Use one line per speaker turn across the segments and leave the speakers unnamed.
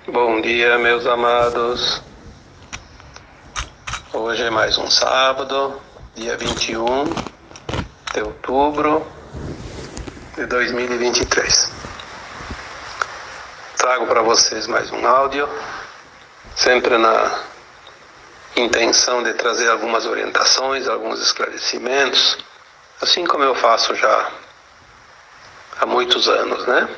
Bom dia, meus amados. Hoje é mais um sábado, dia 21 de outubro de 2023. Trago para vocês mais um áudio, sempre na intenção de trazer algumas orientações, alguns esclarecimentos, assim como eu faço já há muitos anos, né?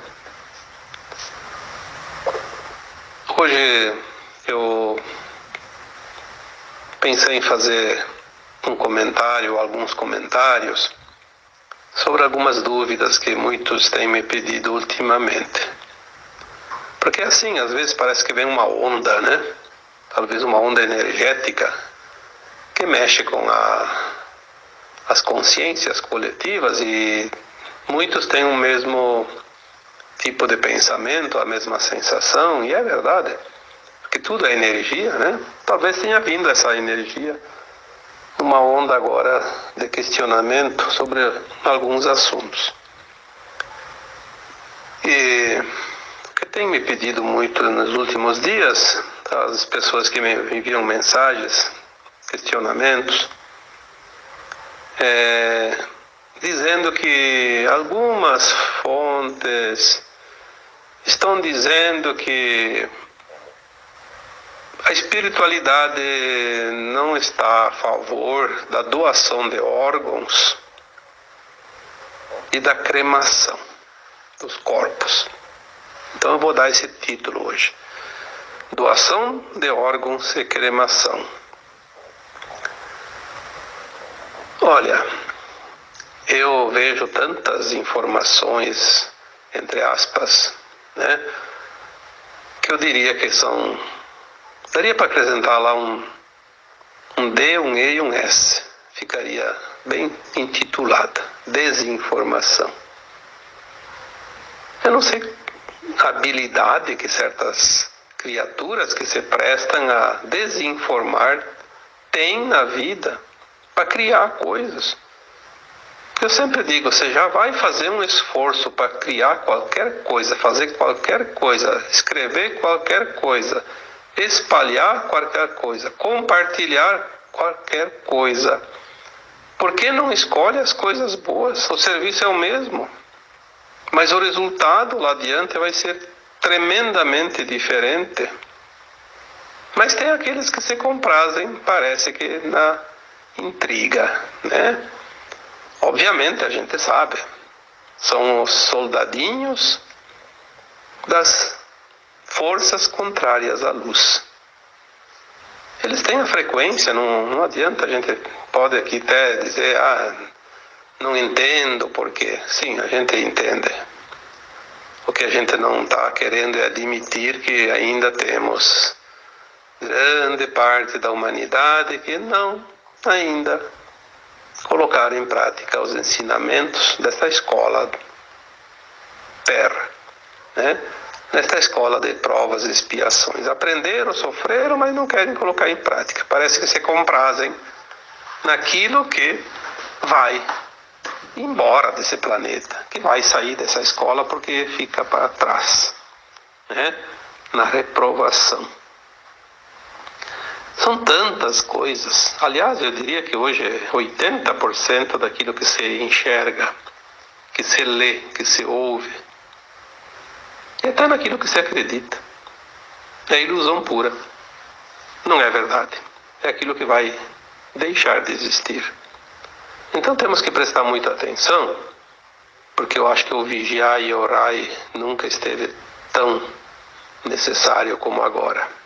Hoje eu pensei em fazer um comentário, alguns comentários, sobre algumas dúvidas que muitos têm me pedido ultimamente. Porque assim, às vezes parece que vem uma onda, né? Talvez uma onda energética que mexe com as consciências coletivas e muitos têm o mesmo tipo de pensamento, a mesma sensação, e é verdade, porque tudo é energia, né? Talvez tenha vindo essa energia, uma onda agora de questionamento sobre alguns assuntos. E o que tem me pedido muito nos últimos dias, as pessoas que me enviam mensagens, questionamentos, dizendo que algumas fontes estão dizendo que a espiritualidade não está a favor da doação de órgãos e da cremação dos corpos. Então eu vou dar esse título hoje: doação de órgãos e cremação. Olha, eu vejo tantas informações, entre aspas, né, que eu diria que daria para acrescentar lá um D, um E e um S. Ficaria bem intitulada: desinformação. Eu não sei a habilidade que certas criaturas que se prestam a desinformar têm na vida para criar coisas. Eu sempre digo, você já vai fazer um esforço para criar qualquer coisa, fazer qualquer coisa, escrever qualquer coisa, espalhar qualquer coisa, compartilhar qualquer coisa. Por que não escolhe as coisas boas? O serviço é o mesmo, mas o resultado lá adiante vai ser tremendamente diferente. Mas tem aqueles que se comprazem, parece que na intriga, né? Obviamente a gente sabe, são os soldadinhos das forças contrárias à luz. Eles têm a frequência, não adianta, a gente pode aqui até dizer, não entendo porque. Sim, a gente entende. O que a gente não está querendo é admitir que ainda temos grande parte da humanidade que não ainda colocaram em prática os ensinamentos dessa escola terra, né? Nesta escola de provas e expiações. Aprenderam, sofreram, mas não querem colocar em prática. Parece que se comprazem naquilo que vai embora desse planeta, que vai sair dessa escola porque fica para trás, né? Na reprovação. São tantas coisas. Aliás, eu diria que hoje 80% daquilo que se enxerga, que se lê, que se ouve, e até naquilo que se acredita, é ilusão pura. Não é verdade. É aquilo que vai deixar de existir. Então temos que prestar muita atenção, porque eu acho que o vigiar e orar nunca esteve tão necessário como agora.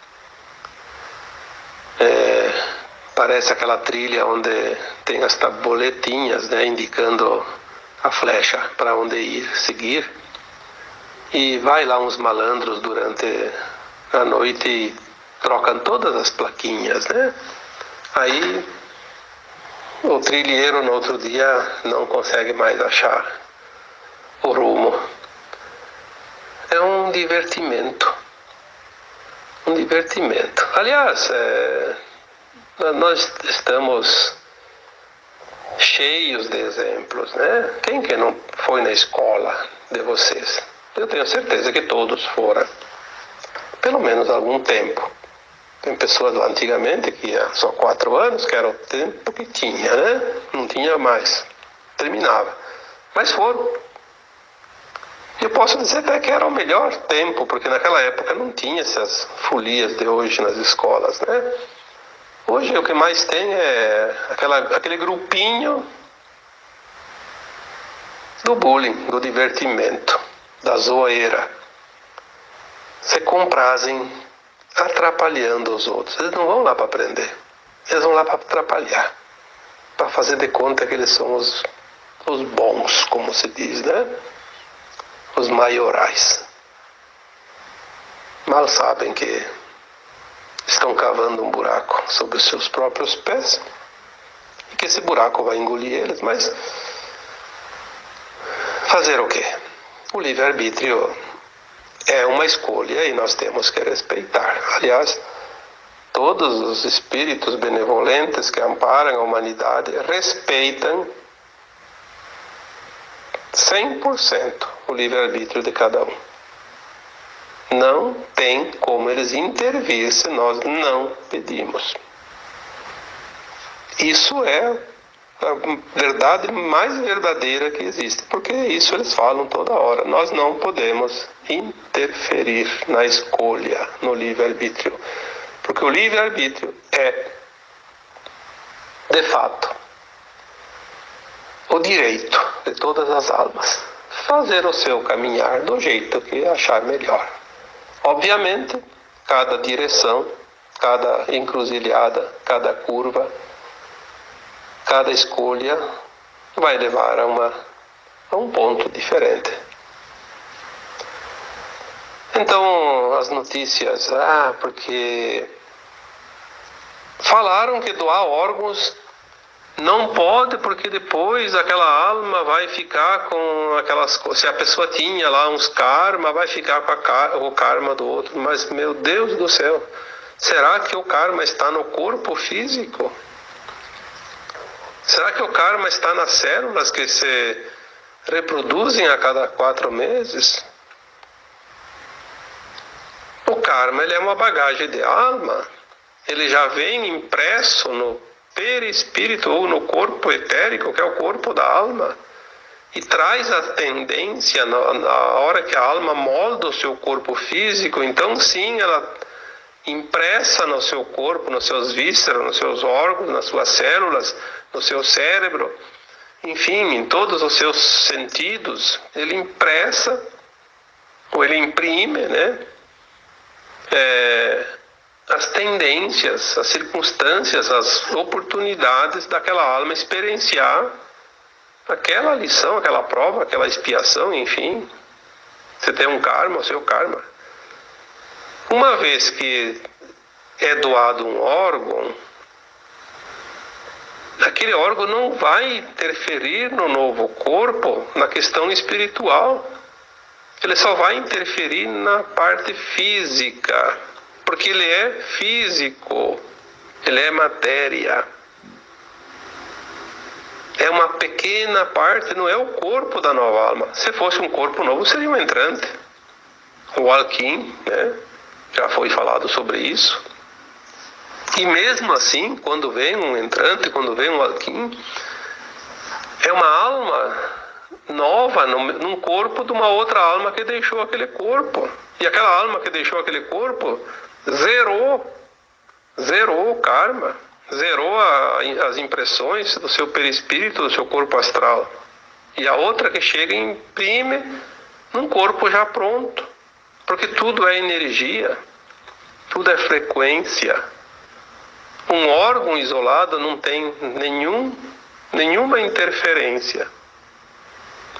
Parece aquela trilha onde tem as tabuletinhas, né, indicando a flecha para onde ir, seguir. E vai lá uns malandros durante a noite e trocam todas as plaquinhas, né? Aí o trilheiro no outro dia não consegue mais achar o rumo. É um divertimento. Um divertimento. Aliás, nós estamos cheios de exemplos, né? Quem que não foi na escola de vocês? Eu tenho certeza que todos foram, pelo menos algum tempo. Tem pessoas lá antigamente que ia só 4 anos, que era o tempo que tinha, né? Não tinha mais. Terminava. Mas foram. Eu posso dizer até que era o melhor tempo, porque naquela época não tinha essas folias de hoje nas escolas, né? Hoje o que mais tem é aquele grupinho do bullying, do divertimento, da zoeira. Se comprazem atrapalhando os outros. Eles não vão lá para aprender. Eles vão lá para atrapalhar. Para fazer de conta que eles são os bons, como se diz, né? Os maiorais. Mal sabem que estão cavando um buraco sob os seus próprios pés e que esse buraco vai engolir eles, mas fazer o quê? O livre-arbítrio é uma escolha e nós temos que respeitar. Aliás, todos os espíritos benevolentes que amparam a humanidade respeitam 100% o livre-arbítrio de cada um. Não tem como eles intervir se nós não pedimos. Isso é a verdade mais verdadeira que existe, porque isso eles falam toda hora. Nós não podemos interferir na escolha, no livre-arbítrio, porque o livre-arbítrio é, de fato, o direito de todas as almas fazer o seu caminhar do jeito que achar melhor. Obviamente, cada direção, cada encruzilhada, cada curva, cada escolha vai levar a um ponto diferente. Então, as notícias, porque falaram que doar órgãos não pode, porque depois aquela alma vai ficar com aquelas coisas. Se a pessoa tinha lá uns karma, vai ficar com o karma do outro. Mas, meu Deus do céu, será que o karma está no corpo físico? Será que o karma está nas células que se reproduzem a cada 4 meses? O karma, ele é uma bagagem de alma. Ele já vem impresso no perispírito ou no corpo etérico, que é o corpo da alma, e traz a tendência na hora que a alma molda o seu corpo físico. Então sim, ela impressa no seu corpo, nos seus vísceras, nos seus órgãos, nas suas células, no seu cérebro, enfim, em todos os seus sentidos, ele impressa, ou ele imprime, né? As tendências, as circunstâncias, as oportunidades daquela alma experienciar aquela lição, aquela prova, aquela expiação, enfim. Você tem um karma, o seu karma. Uma vez que é doado um órgão, aquele órgão não vai interferir no novo corpo, na questão espiritual. Ele só vai interferir na parte física, porque ele é físico, ele é matéria. É uma pequena parte, não é o corpo da nova alma. Se fosse um corpo novo, seria um entrante. O Alquim, né? Já foi falado sobre isso. E mesmo assim, quando vem um entrante, quando vem um Alquim, é uma alma nova num corpo de uma outra alma que deixou aquele corpo. E aquela alma que deixou aquele corpo zerou o karma, zerou as impressões do seu perispírito, do seu corpo astral. E a outra que chega imprime num corpo já pronto, porque tudo é energia, tudo é frequência. Um órgão isolado não tem nenhuma interferência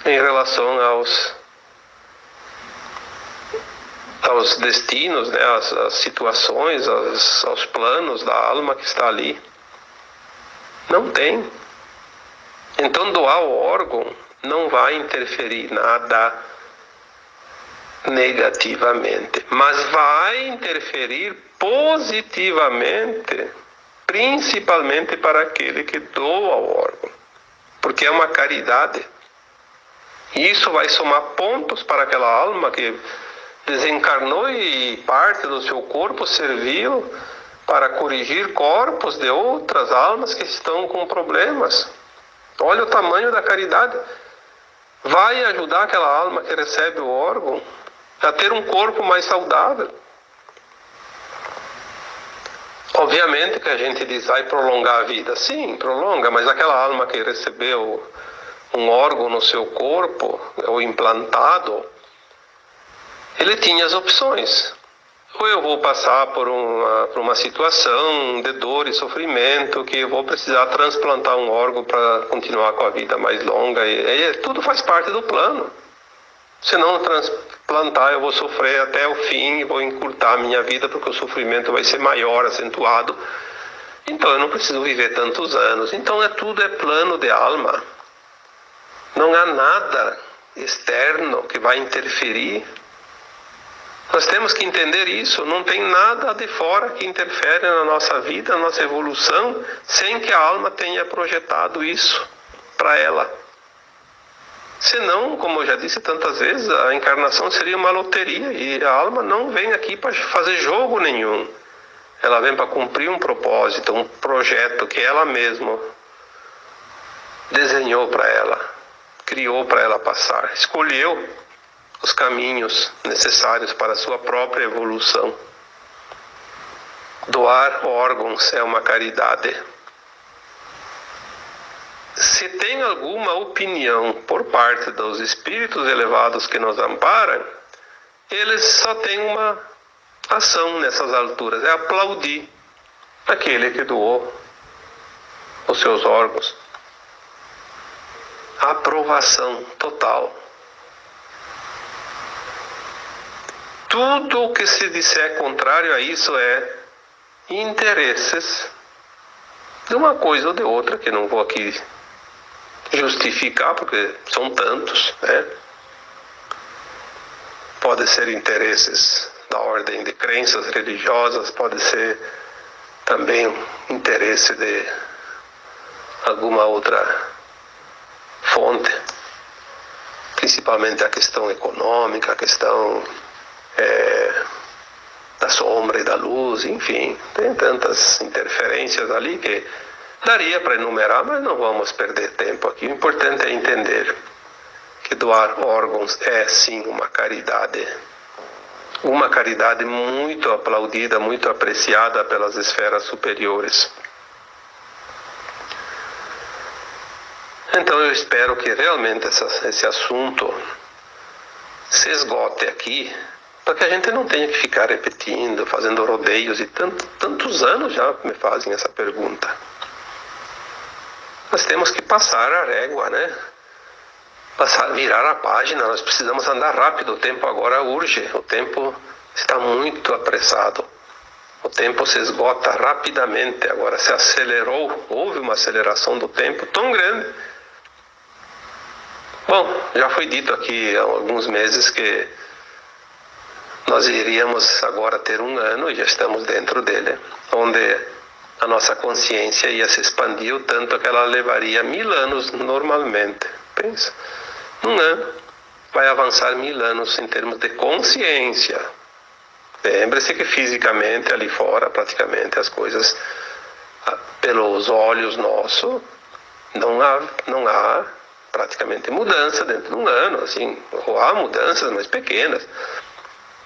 em relação aos destinos, né, às situações, aos planos da alma que está ali. Não tem. Então doar o órgão não vai interferir nada negativamente, mas vai interferir positivamente, principalmente para aquele que doa o órgão, porque é uma caridade. E isso vai somar pontos para aquela alma que desencarnou e parte do seu corpo serviu para corrigir corpos de outras almas que estão com problemas. Olha o tamanho da caridade. Vai ajudar aquela alma que recebe o órgão a ter um corpo mais saudável. Obviamente que a gente diz, vai prolongar a vida. Sim, prolonga, mas aquela alma que recebeu um órgão no seu corpo, ou implantado, ele tinha as opções. Ou eu vou passar por uma situação de dor e sofrimento, que eu vou precisar transplantar um órgão para continuar com a vida mais longa. E tudo faz parte do plano. Se não transplantar, eu vou sofrer até o fim e vou encurtar a minha vida, porque o sofrimento vai ser maior, acentuado. Então eu não preciso viver tantos anos. Então tudo é plano de alma. Não há nada externo que vai interferir. Nós temos que entender isso. Não tem nada de fora que interfere na nossa vida, na nossa evolução, sem que a alma tenha projetado isso para ela. Senão, como eu já disse tantas vezes, a encarnação seria uma loteria e a alma não vem aqui para fazer jogo nenhum. Ela vem para cumprir um propósito, um projeto que ela mesma desenhou para ela, criou para ela passar, escolheu os caminhos necessários para a sua própria evolução. Doar órgãos é uma caridade. Se tem alguma opinião por parte dos espíritos elevados que nos amparam, eles só têm uma ação nessas alturas, é aplaudir aquele que doou os seus órgãos. Aprovação total. Tudo o que se disser contrário a isso é interesses de uma coisa ou de outra, que não vou aqui justificar, porque são tantos, né? Pode ser interesses da ordem de crenças religiosas, pode ser também interesse de alguma outra fonte, principalmente a questão econômica, a questão da sombra e da luz, enfim, tem tantas interferências ali que daria para enumerar, mas não vamos perder tempo aqui. O importante é entender que doar órgãos é sim uma caridade muito aplaudida, muito apreciada pelas esferas superiores. Então eu espero que realmente esse assunto se esgote aqui, para que a gente não tenha que ficar repetindo, fazendo rodeios, e tantos anos já me fazem essa pergunta. Nós temos que passar a régua, né? Virar a página, nós precisamos andar rápido, o tempo agora urge, o tempo está muito apressado. O tempo se esgota rapidamente, agora se acelerou, houve uma aceleração do tempo tão grande. Bom, já foi dito aqui há alguns meses que nós iríamos agora ter um ano, e já estamos dentro dele, onde a nossa consciência ia se expandir o tanto que ela levaria 1000 anos normalmente. Pensa, um ano vai avançar 1000 anos em termos de consciência. Lembre-se que fisicamente ali fora, praticamente as coisas pelos olhos nossos, não há praticamente mudança dentro de um ano, assim, ou há mudanças, mas pequenas,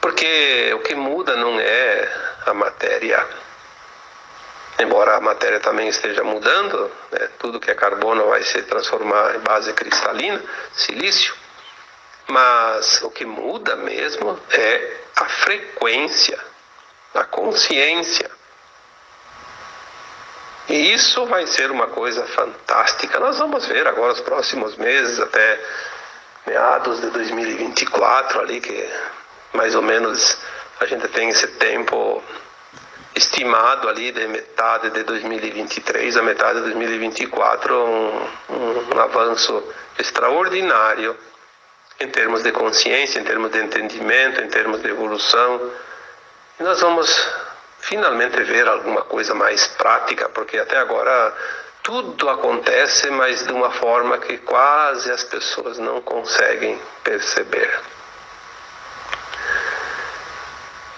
porque o que muda não é a matéria, embora a matéria também esteja mudando, né? Tudo que é carbono vai se transformar em base cristalina, silício, mas o que muda mesmo é a frequência, a consciência. E isso vai ser uma coisa fantástica. Nós vamos ver agora os próximos meses, até meados de 2024, ali, que mais ou menos a gente tem esse tempo estimado ali de metade de 2023 a metade de 2024, um avanço extraordinário em termos de consciência, em termos de entendimento, em termos de evolução. E nós vamos finalmente ver alguma coisa mais prática, porque até agora tudo acontece, mas de uma forma que quase as pessoas não conseguem perceber.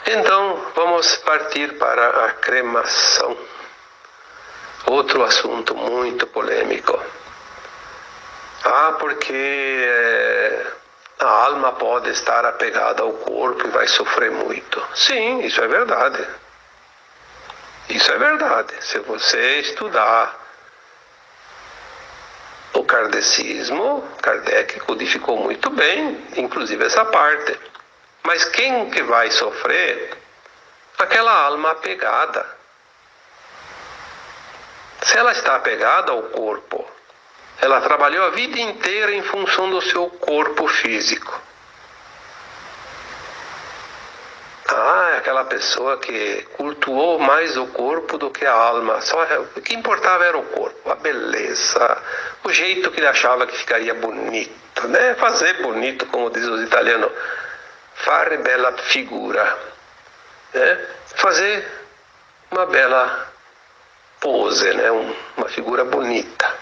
Então, vamos partir para a cremação. Outro assunto muito polêmico. Porque a alma pode estar apegada ao corpo e vai sofrer muito. Sim, isso é verdade. Isso é verdade. Se você estudar o kardecismo, Kardec codificou muito bem, inclusive essa parte. Mas quem que vai sofrer? Aquela alma apegada. Se ela está apegada ao corpo, ela trabalhou a vida inteira em função do seu corpo físico. É aquela pessoa que cultuou mais o corpo do que a alma. O que importava era o corpo, a beleza, o jeito que ele achava que ficaria bonito, né? Fazer bonito, como diz os italianos, fare bella figura, né? Fazer uma bela pose, né? Uma figura bonita,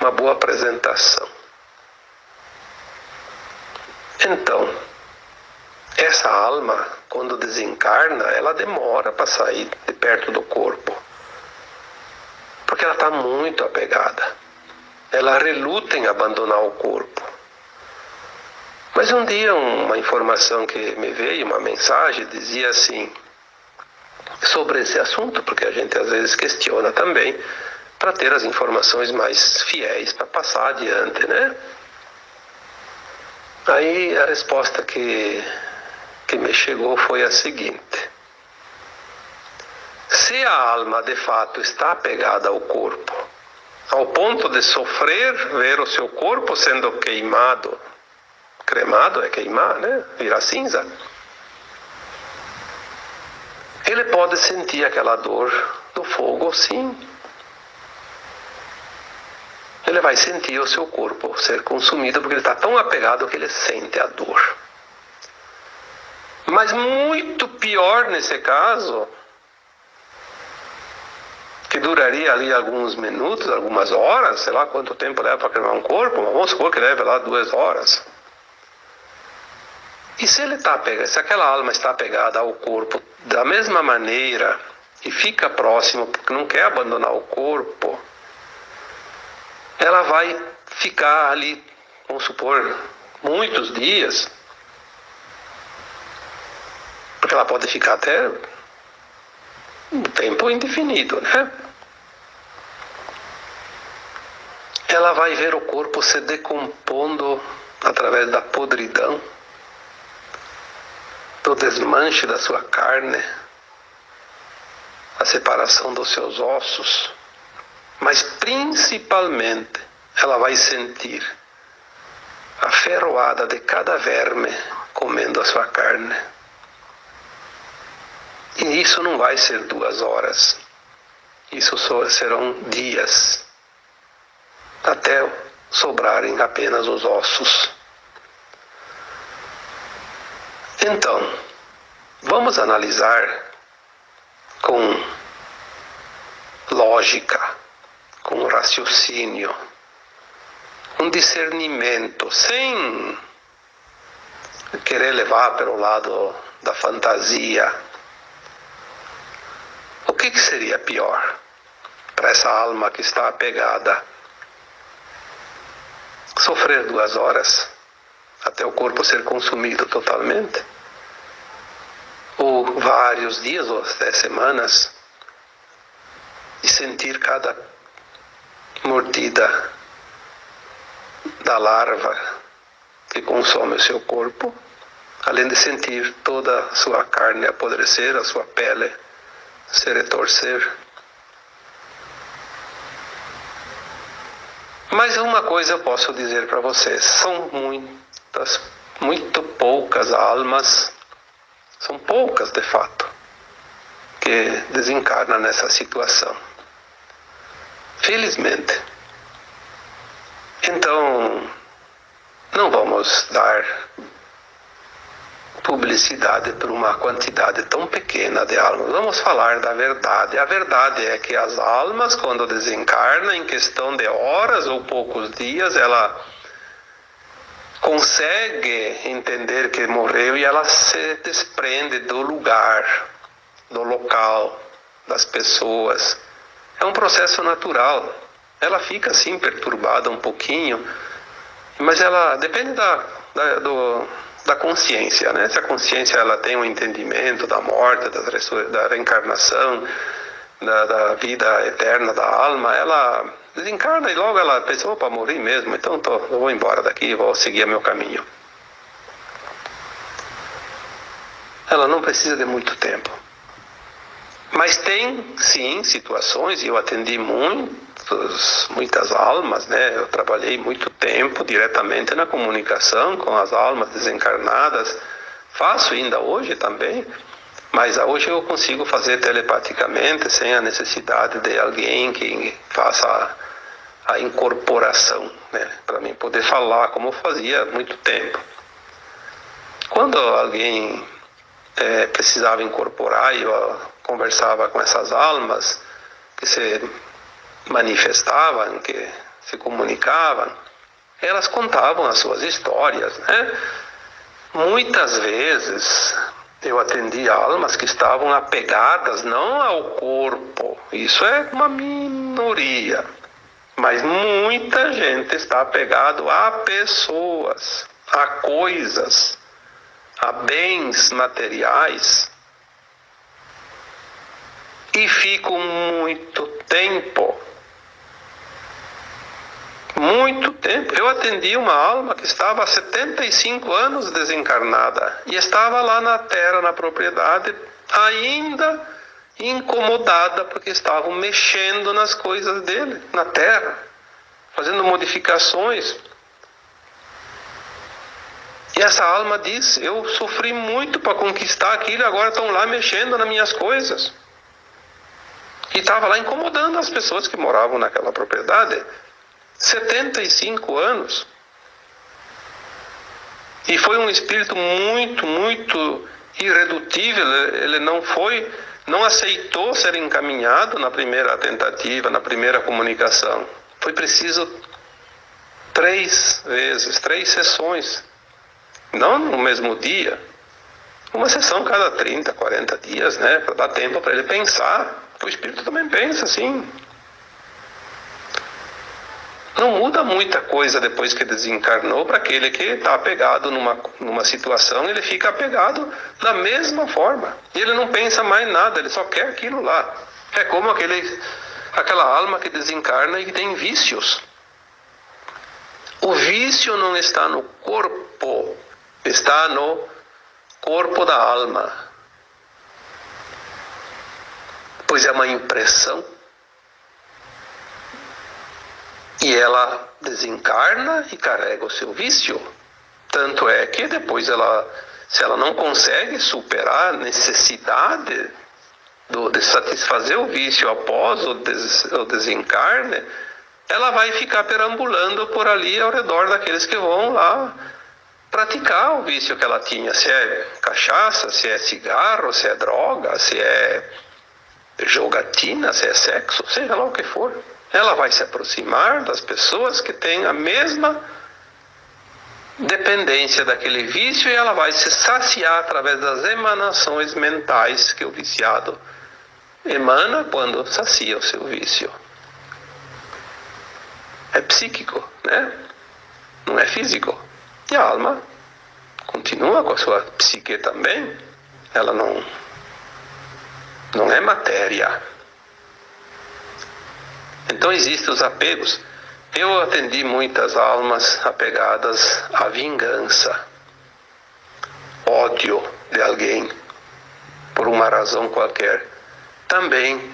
uma boa apresentação. Então, essa alma, quando desencarna, ela demora para sair de perto do corpo, porque ela está muito apegada. Ela reluta em abandonar o corpo. Mas um dia uma informação que me veio, uma mensagem, dizia assim, sobre esse assunto, porque a gente às vezes questiona também, para ter as informações mais fiéis, para passar adiante, né? Aí a resposta que me chegou foi a seguinte: se a alma de fato está apegada ao corpo, ao ponto de sofrer ver o seu corpo sendo queimado, cremado é queimar, né? Virar cinza, ele pode sentir aquela dor do fogo, sim. Ele vai sentir o seu corpo ser consumido, porque ele está tão apegado que ele sente a dor. Mas muito pior nesse caso, que duraria ali alguns minutos, algumas horas, sei lá quanto tempo leva para cremar um corpo, mas vamos supor que leve lá 2 horas. E se ele está apegado, se aquela alma está apegada ao corpo da mesma maneira e fica próximo porque não quer abandonar o corpo, ela vai ficar ali, vamos supor, muitos dias, porque ela pode ficar até um tempo indefinido, né? Ela vai ver o corpo se decompondo através da podridão, do desmanche da sua carne, a separação dos seus ossos, mas principalmente ela vai sentir a ferroada de cada verme comendo a sua carne. E isso não vai ser 2 horas, isso serão dias, até sobrarem apenas os ossos. Então, vamos analisar com lógica, com raciocínio, um discernimento, sem querer levar para o lado da fantasia. O que seria pior para essa alma que está apegada? Sofrer 2 horas até o corpo ser consumido totalmente? Ou vários dias ou até semanas e sentir cada mordida da larva que consome o seu corpo, além de sentir toda a sua carne apodrecer, a sua pele se retorcer? Mas uma coisa eu posso dizer para vocês: são muito poucas almas, são poucas de fato, que desencarnam nessa situação. Felizmente. Então, não vamos dar publicidade por uma quantidade tão pequena de almas. Vamos falar da verdade. A verdade é que as almas, quando desencarnam, em questão de horas ou poucos dias, ela consegue entender que morreu e ela se desprende do lugar, do local, das pessoas. É um processo natural. Ela fica assim perturbada um pouquinho, mas ela depende da consciência, né? Se a consciência ela tem um entendimento da morte, da reencarnação, da vida eterna da alma, ela desencarna e logo ela pensa, opa, morri mesmo, então eu vou embora daqui, vou seguir meu caminho. Ela não precisa de muito tempo. Mas tem, sim, situações, e eu atendi muitas almas, né? Eu trabalhei muito tempo diretamente na comunicação com as almas desencarnadas. Faço ainda hoje também, mas hoje eu consigo fazer telepaticamente, sem a necessidade de alguém que faça a incorporação, né? Para mim poder falar como eu fazia há muito tempo. Quando alguém precisava incorporar, eu conversava com essas almas que se manifestavam, que se comunicavam, elas contavam as suas histórias, né? Muitas vezes eu atendi almas que estavam apegadas não ao corpo, isso é uma minoria, mas muita gente está apegado a pessoas, a coisas, a bens materiais, e fico muito tempo. Eu atendi uma alma que estava há 75 anos desencarnada e estava lá na terra, na propriedade, ainda incomodada porque estavam mexendo nas coisas dele, na terra, fazendo modificações. E essa alma diz, eu sofri muito para conquistar aquilo, agora estão lá mexendo nas minhas coisas. E estava lá incomodando as pessoas que moravam naquela propriedade. 75 anos. E foi um espírito muito, muito irredutível. Ele não aceitou ser encaminhado na primeira tentativa, na primeira comunicação. Foi preciso 3 vezes, 3 sessões. Não no mesmo dia. Uma sessão cada 30, 40 dias, né? Para dar tempo para ele pensar. O espírito também pensa assim. Não muda muita coisa depois que desencarnou para aquele que está apegado numa situação, ele fica apegado da mesma forma. E ele não pensa mais nada, ele só quer aquilo lá. É como aquela alma que desencarna e que tem vícios. O vício não está no corpo, está no corpo da alma. Pois é uma impressão. E ela desencarna e carrega o seu vício. Tanto é que depois se ela não consegue superar a necessidade de satisfazer o vício após o desencarne, ela vai ficar perambulando por ali ao redor daqueles que vão lá praticar o vício que ela tinha. Se é cachaça, se é cigarro, se é droga, se é jogatina, se é sexo, seja lá o que for. Ela vai se aproximar das pessoas que têm a mesma dependência daquele vício e ela vai se saciar através das emanações mentais que o viciado emana quando sacia o seu vício. É psíquico, né? Não é físico. E a alma continua com a sua psique também. Ela não é matéria. Então existem os apegos. Eu atendi muitas almas apegadas à vingança, ódio de alguém, por uma razão qualquer. Também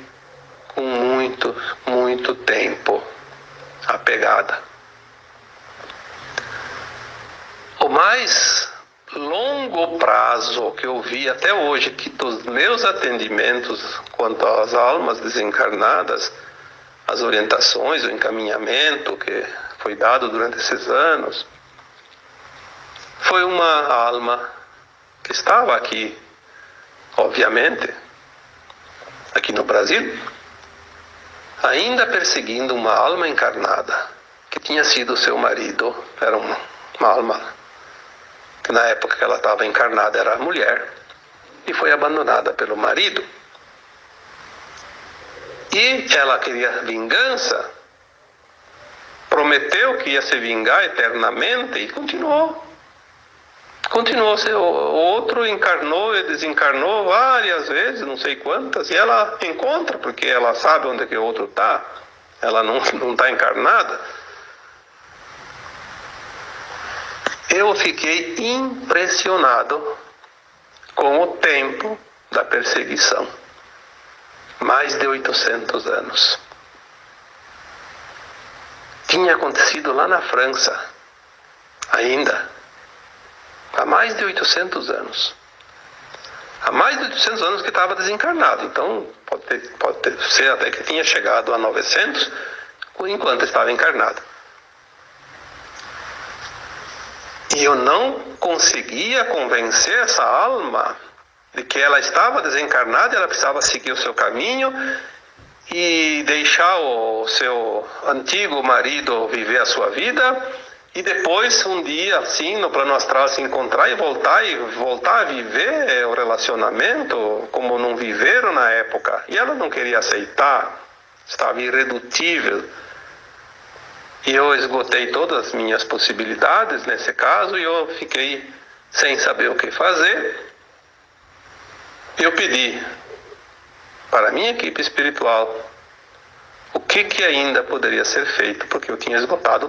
com muito, muito tempo apegada. O mais longo prazo que eu vi até hoje, que dos meus atendimentos quanto às almas desencarnadas, as orientações, o encaminhamento que foi dado durante esses anos, foi uma alma que estava aqui, obviamente, aqui no Brasil, ainda perseguindo uma alma encarnada, que tinha sido seu marido. Era uma alma que na época que ela estava encarnada era mulher, e foi abandonada pelo marido. E ela queria vingança, prometeu que ia se vingar eternamente e continuou. Continuou, o outro encarnou e desencarnou várias vezes, não sei quantas, e ela encontra, porque ela sabe onde que o outro está. Ela não está encarnada. Eu fiquei impressionado com o tempo da perseguição. Mais de 800 anos. Tinha acontecido lá na França, ainda, há mais de 800 anos. Há mais de 800 anos que estava desencarnado. Então, pode ser até que tinha chegado a 900, enquanto estava encarnado. E eu não conseguia convencer essa alma de que ela estava desencarnada, ela precisava seguir o seu caminho e deixar o seu antigo marido viver a sua vida, e depois, um dia, assim, no plano astral, se encontrar e voltar a viver o relacionamento como não viveram na época. E ela não queria aceitar, estava irredutível. E eu esgotei todas as minhas possibilidades nesse caso, e eu fiquei sem saber o que fazer. Eu pedi para a minha equipe espiritual o que ainda poderia ser feito, porque eu tinha esgotado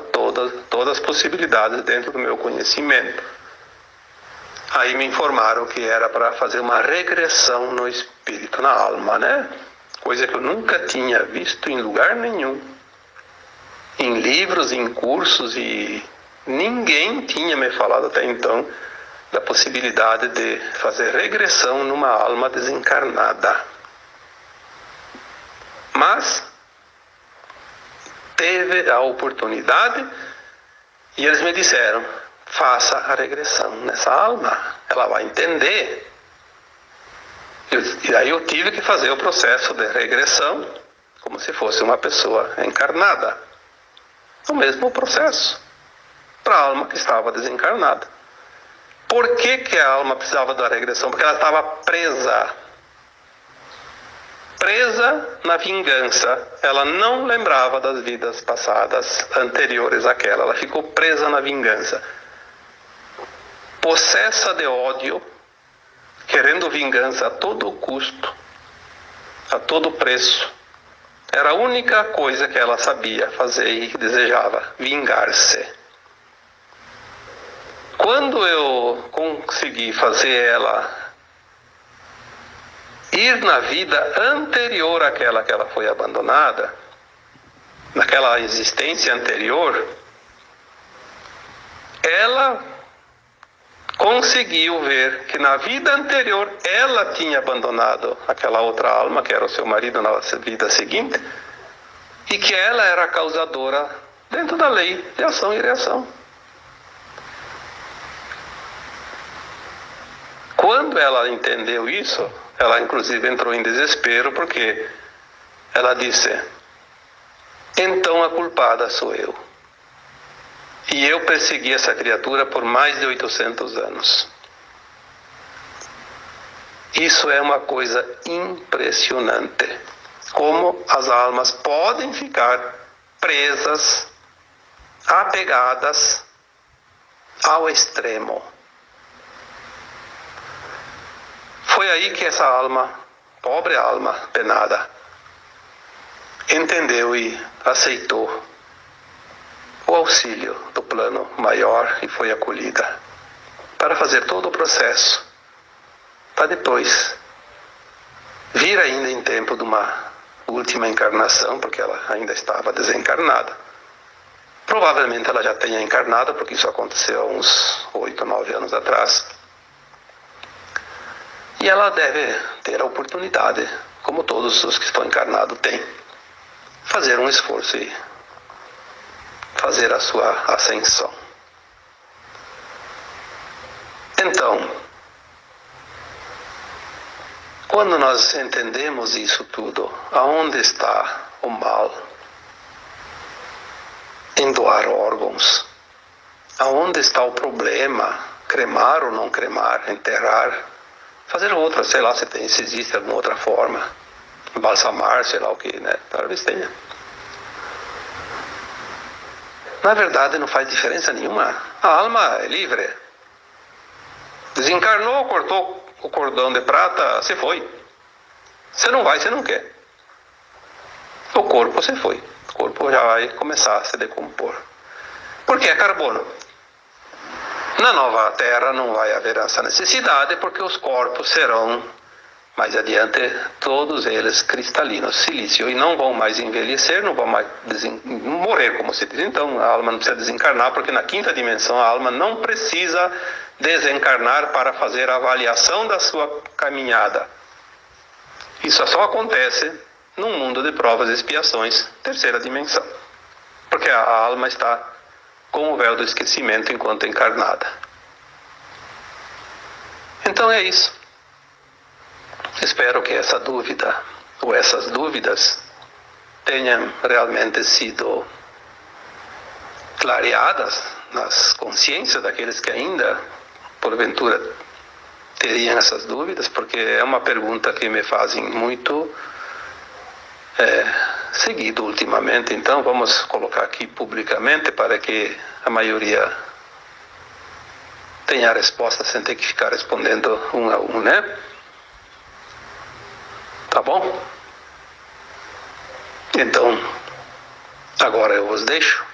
todas as possibilidades dentro do meu conhecimento. Aí me informaram que era para fazer uma regressão no espírito, na alma, né? Coisa que eu nunca tinha visto em lugar nenhum. Em livros, em cursos, e ninguém tinha me falado até então da possibilidade de fazer regressão numa alma desencarnada. Mas teve a oportunidade e eles me disseram: faça a regressão nessa alma, ela vai entender. E aí eu tive que fazer o processo de regressão como se fosse uma pessoa encarnada. O mesmo processo para a alma que estava desencarnada. Por que a alma precisava da regressão? Porque ela estava presa na vingança. Ela não lembrava das vidas passadas anteriores àquela. Ela ficou presa na vingança. Possessa de ódio, querendo vingança a todo custo, a todo preço. Era a única coisa que ela sabia fazer e desejava: vingar-se. Quando eu consegui fazer ela ir na vida anterior àquela que ela foi abandonada, naquela existência anterior, ela conseguiu ver que na vida anterior ela tinha abandonado aquela outra alma, que era o seu marido, na vida seguinte, e que ela era a causadora dentro da lei de ação e reação. Quando ela entendeu isso, ela inclusive entrou em desespero, porque ela disse: então a culpada sou eu. E eu persegui essa criatura por mais de 800 anos. Isso é uma coisa impressionante. Como as almas podem ficar presas, apegadas ao extremo. Foi aí que essa alma, pobre alma penada, entendeu e aceitou o auxílio do plano maior e foi acolhida para fazer todo o processo, para depois vir ainda em tempo de uma última encarnação, porque ela ainda estava desencarnada. Provavelmente ela já tenha encarnado, porque isso aconteceu há uns 8, 9 anos atrás. E ela deve ter a oportunidade, como todos os que estão encarnados têm, fazer um esforço e fazer a sua ascensão. Então, Quando nós entendemos isso tudo, aonde está o mal? Em doar órgãos. Aonde está o problema? Cremar ou não cremar, enterrar, fazer outra, sei lá se existe alguma outra forma, embalsamar, sei lá o que, né? Talvez tenha. Na verdade não faz diferença nenhuma. A alma é livre. Desencarnou, cortou o cordão de prata, você foi. Você não vai, você não quer. O corpo você foi. O corpo já vai começar a se decompor. Porque é carbono. Na nova Terra não vai haver essa necessidade, porque os corpos serão, mais adiante, todos eles cristalinos, silício, e não vão mais envelhecer, não vão mais morrer, como se diz. Então a alma não precisa desencarnar, porque na quinta dimensão a alma não precisa desencarnar para fazer a avaliação da sua caminhada. Isso só acontece num mundo de provas e expiações, terceira dimensão, porque a alma está com o véu do esquecimento enquanto encarnada. Então é isso. Espero que essa dúvida, ou essas dúvidas, tenham realmente sido clareadas nas consciências daqueles que ainda, porventura, teriam essas dúvidas, porque é uma pergunta que me fazem muito seguido ultimamente. Então vamos colocar aqui publicamente para que a maioria tenha a resposta sem ter que ficar respondendo um a um, né? Tá bom? Então, agora eu vos deixo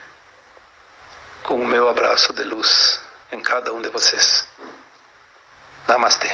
com o meu abraço de luz em cada um de vocês. Namastê.